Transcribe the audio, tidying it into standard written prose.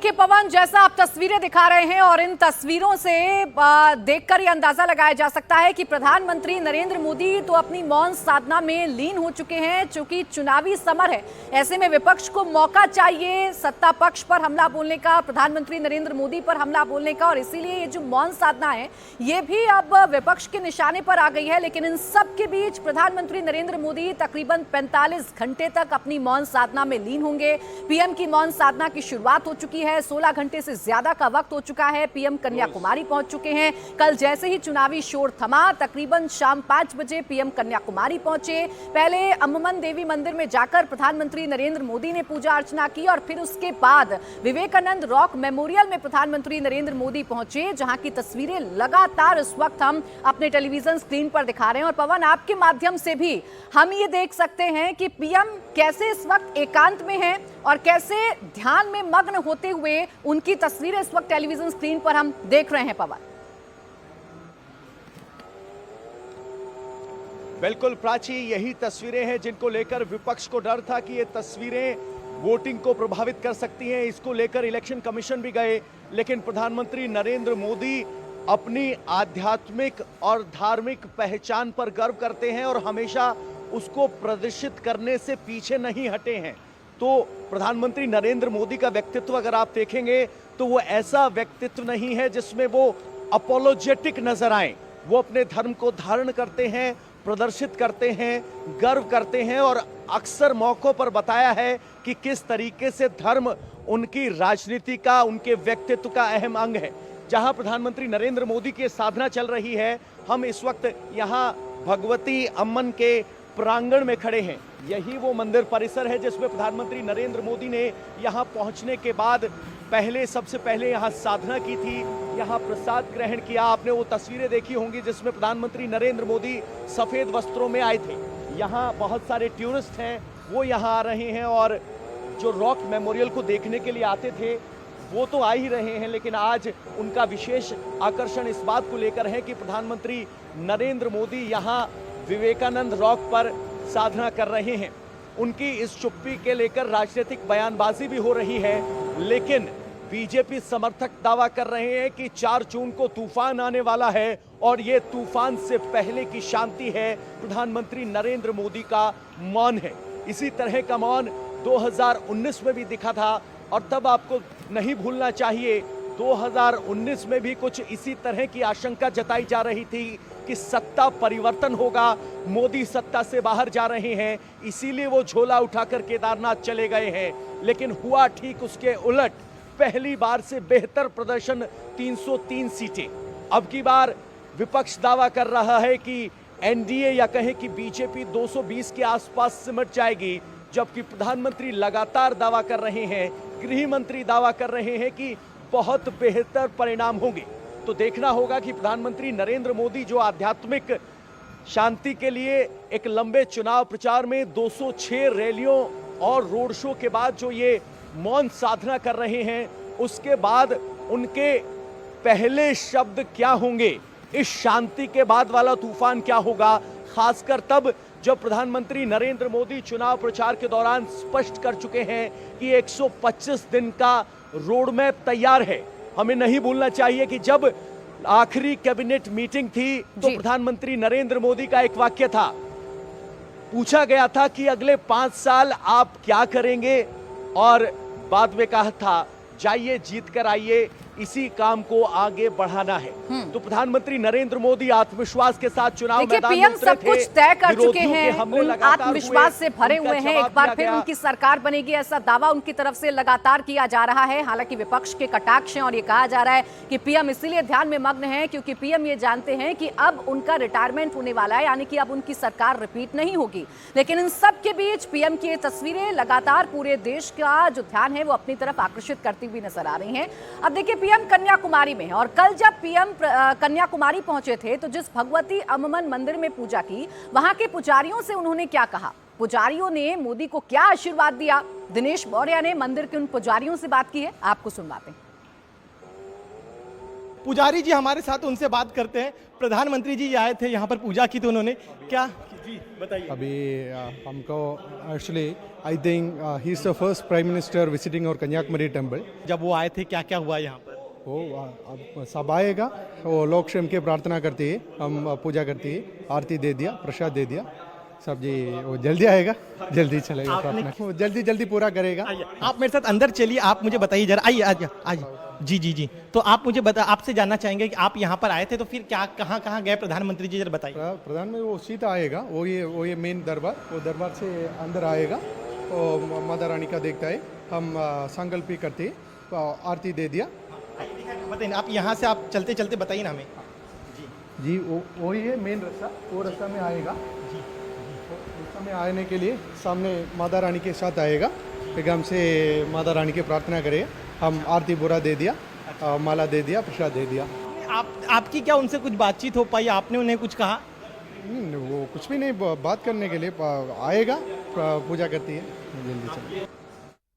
देखिए पवन, जैसा आप तस्वीरें दिखा रहे हैं और इन तस्वीरों से देखकर यह अंदाजा लगाया जा सकता है कि प्रधानमंत्री नरेंद्र मोदी तो अपनी मौन साधना में लीन हो चुके हैं। चूंकि चुनावी समर है, ऐसे में विपक्ष को मौका चाहिए सत्ता पक्ष पर हमला बोलने का, प्रधानमंत्री नरेंद्र मोदी पर हमला बोलने का, और इसीलिए ये जो मौन साधना है ये भी अब विपक्ष के निशाने पर आ गई है। लेकिन इन सब के बीच प्रधानमंत्री नरेंद्र मोदी तकरीबन 45 घंटे तक अपनी मौन साधना में लीन होंगे। पीएम की मौन साधना की शुरुआत हो चुकी है, 16 घंटे से ज्यादा का वक्त हो चुका है। पीएम कन्याकुमारी पहुंच चुके हैं। कल जैसे ही चुनावी शोर थमा, तकरीबन शाम 5 बजे पीएम कन्याकुमारी पहुंचे। पहले अम्मन देवी मंदिर में जाकर प्रधानमंत्री नरेंद्र मोदी ने पूजा अर्चना की और फिर उसके बाद विवेकानंद रॉक मेमोरियल में प्रधानमंत्री नरेंद्र मोदी पहुंचे, जहां की तस्वीरें लगातार इस वक्त हम अपने टेलीविजन स्क्रीन पर दिखा रहे हैं। और पवन, आपके माध्यम से भी हम ये देख सकते हैं कि पीएम कैसे इस वक्त एकांत में हैं और कैसे ध्यान में मग्न होते हुए उनकी तस्वीरें इस वक्त टेलीविजन स्क्रीन पर हम देख रहे हैं। पवन, बिल्कुल प्राची, यही तस्वीरें हैं जिनको लेकर विपक्ष को डर था कि ये तस्वीरें वोटिंग को प्रभावित कर सकती हैं। इसको लेकर इलेक्शन कमीशन भी गए, लेकिन प्रधानमंत्री नरेंद्र मोदी अपनी आध्यात्मिक और धार्मिक पहचान पर गर्व करते हैं और हमेशा उसको प्रदर्शित करने से पीछे नहीं हटे हैं। तो प्रधानमंत्री नरेंद्र मोदी का व्यक्तित्व अगर आप देखेंगे तो वो ऐसा व्यक्तित्व नहीं है जिसमें वो अपोलोजेटिक नजर आए। वो अपने धर्म को धारण करते हैं, प्रदर्शित करते हैं, गर्व करते हैं और अक्सर मौकों पर बताया है कि किस तरीके से धर्म उनकी राजनीति का, उनके व्यक्तित्व का अहम अंग है। जहां प्रधानमंत्री नरेंद्र मोदी की साधना चल रही है, हम इस वक्त यहां भगवती अम्मन के प्रांगण में खड़े हैं। यही वो मंदिर परिसर है जिसमें प्रधानमंत्री नरेंद्र मोदी ने यहां पहुंचने के बाद सबसे पहले यहां साधना की थी, यहां प्रसाद ग्रहण किया। आपने वो तस्वीरें देखी होंगी जिसमें प्रधानमंत्री नरेंद्र मोदी सफेद वस्त्रों में आए थे। यहां बहुत सारे टूरिस्ट हैं, वो यहां आ रहे हैं और जो रॉक मेमोरियल को देखने के लिए आते थे वो तो आ ही रहे हैं, लेकिन आज उनका विशेष आकर्षण इस बात को लेकर है कि प्रधानमंत्री नरेंद्र मोदी यहां विवेकानंद रॉक पर साधना कर रहे हैं। उनकी इस चुप्पी के लेकर राजनीतिक बयानबाजी भी हो रही है, लेकिन बीजेपी समर्थक दावा कर रहे हैं कि 4 जून को तूफान आने वाला है और ये तूफान से पहले की शांति है, प्रधानमंत्री नरेंद्र मोदी का मौन है। इसी तरह का मौन 2019 में भी दिखा था और तब आपको नहीं भूलना चाहिए 2019 में भी कुछ इसी तरह की आशंका जताई जा रही थी कि सत्ता परिवर्तन होगा, मोदी सत्ता से बाहर जा रहे हैं, इसीलिए वो झोला उठाकर केदारनाथ चले गए हैं। लेकिन हुआ ठीक उसके उलट, पहली बार से बेहतर प्रदर्शन, 303 सीटें। अब की बार विपक्ष दावा कर रहा है कि एनडीए या कहें कि बीजेपी 220 के आसपास सिमट जाएगी, जबकि प्रधानमंत्री लगातार दावा कर रहे हैं, गृह मंत्री दावा कर रहे हैं कि बहुत बेहतर परिणाम होंगे। तो देखना होगा कि प्रधानमंत्री नरेंद्र मोदी जो आध्यात्मिक शांति के लिए एक लंबे चुनाव प्रचार में 206 रैलियों और रोड शो के बाद जो ये मौन साधना कर रहे हैं, उसके बाद उनके पहले शब्द क्या होंगे, इस शांति के बाद वाला तूफान क्या होगा, खासकर तब जब प्रधानमंत्री नरेंद्र मोदी चुनाव प्रचार के दौरान स्पष्ट कर चुके हैं कि 125 दिन का रोड मैप तैयार है। हमें नहीं भूलना चाहिए कि जब आखिरी कैबिनेट मीटिंग थी तो प्रधानमंत्री नरेंद्र मोदी का एक वाक्य था, पूछा गया था कि अगले 5 साल आप क्या करेंगे, और बाद में कहा था जाइए जीत कर आइए, इसी काम को आगे बढ़ाना है। तो प्रधानमंत्री नरेंद्र मोदी आत्मविश्वास के साथ चुनाव मैदान में पीएम उतरे सब कुछ तय कर चुके हैं, आत्मविश्वास से भरे हुए हैं, एक बार फिर उनकी सरकार बनेगी ऐसा दावा उनकी तरफ से लगातार किया जा रहा है। हालांकि विपक्ष के कटाक्ष हैं और ये कहा जा रहा है कि पीएम इसीलिए ध्यान में मग्न है क्योंकि पीएम ये जानते हैं कि अब उनका रिटायरमेंट होने वाला है, यानी कि अब उनकी सरकार रिपीट नहीं होगी। लेकिन इन सब के बीच पीएम की ये तस्वीरें लगातार पूरे देश का जो ध्यान है वो अपनी तरफ आकर्षित करती हुई नजर आ रही हैं। अब देखिए, पीएम कन्याकुमारी में, और कल जब पीएम कन्याकुमारी पहुंचे थे तो जिस भगवती अम्मन मंदिर में पूजा की, वहां के पुजारियों से उन्होंने क्या कहा, पुजारियों ने मोदी को क्या आशीर्वाद दिया, दिनेश मौर्य ने मंदिर के उन पुजारियों से बात की है, आपको सुनवाते हैं। पुजारी जी हमारे साथ, उनसे बात करते हैं। प्रधानमंत्री जी आए थे यहाँ पर, पूजा की थी उन्होंने, क्या जी बताइए। अभी हमको actually I think he is the first prime minister visiting और कन्याकुमारी टेम्पल। जब वो आए थे क्या क्या हुआ यहाँ पर? वो अब सब आएगा, वो लोग क्षेम की प्रार्थना करते हैं, हम पूजा करते हैं, आरती दे दिया, प्रसाद दे दिया सब जी। वो जल्दी आएगा, जल्दी चलेगा प्रार्थना, वो जल्दी जल्दी पूरा करेगा। आइए, आप मेरे साथ अंदर चलिए, आप मुझे बताइए जरा। आइए आइए आइए जी जी जी। तो आप मुझे आपसे जानना चाहेंगे कि आप यहाँ पर आए थे तो फिर क्या कहाँ कहाँ गए प्रधानमंत्री जी, जरा बताइए। प्रधानमंत्री वो सीधा आएगा, वो ये मेन दरबार, वो दरबार से अंदर आएगा, वो माता रानी का देखता है, हम संकल्प भी करते हैं, आरती दे दिया। बताइए आप यहाँ से, आप चलते चलते बताइए ना हमें। जी वो ही है मेन रास्ता, वो रास्ता में आएगा जी। रास्ता में आने के लिए सामने माता रानी के साथ आएगा, फिर हमसे माता रानी की प्रार्थना करें, हम आरती बुरा दे दिया, माला दे दिया, प्रसाद दे दिया। आपकी क्या उनसे कुछ बातचीत हो पाई? आपने उन्हें कुछ कहा? वो कुछ भी नहीं, बात करने के लिए आएगा, पूजा करती है, जल्दी चलिए।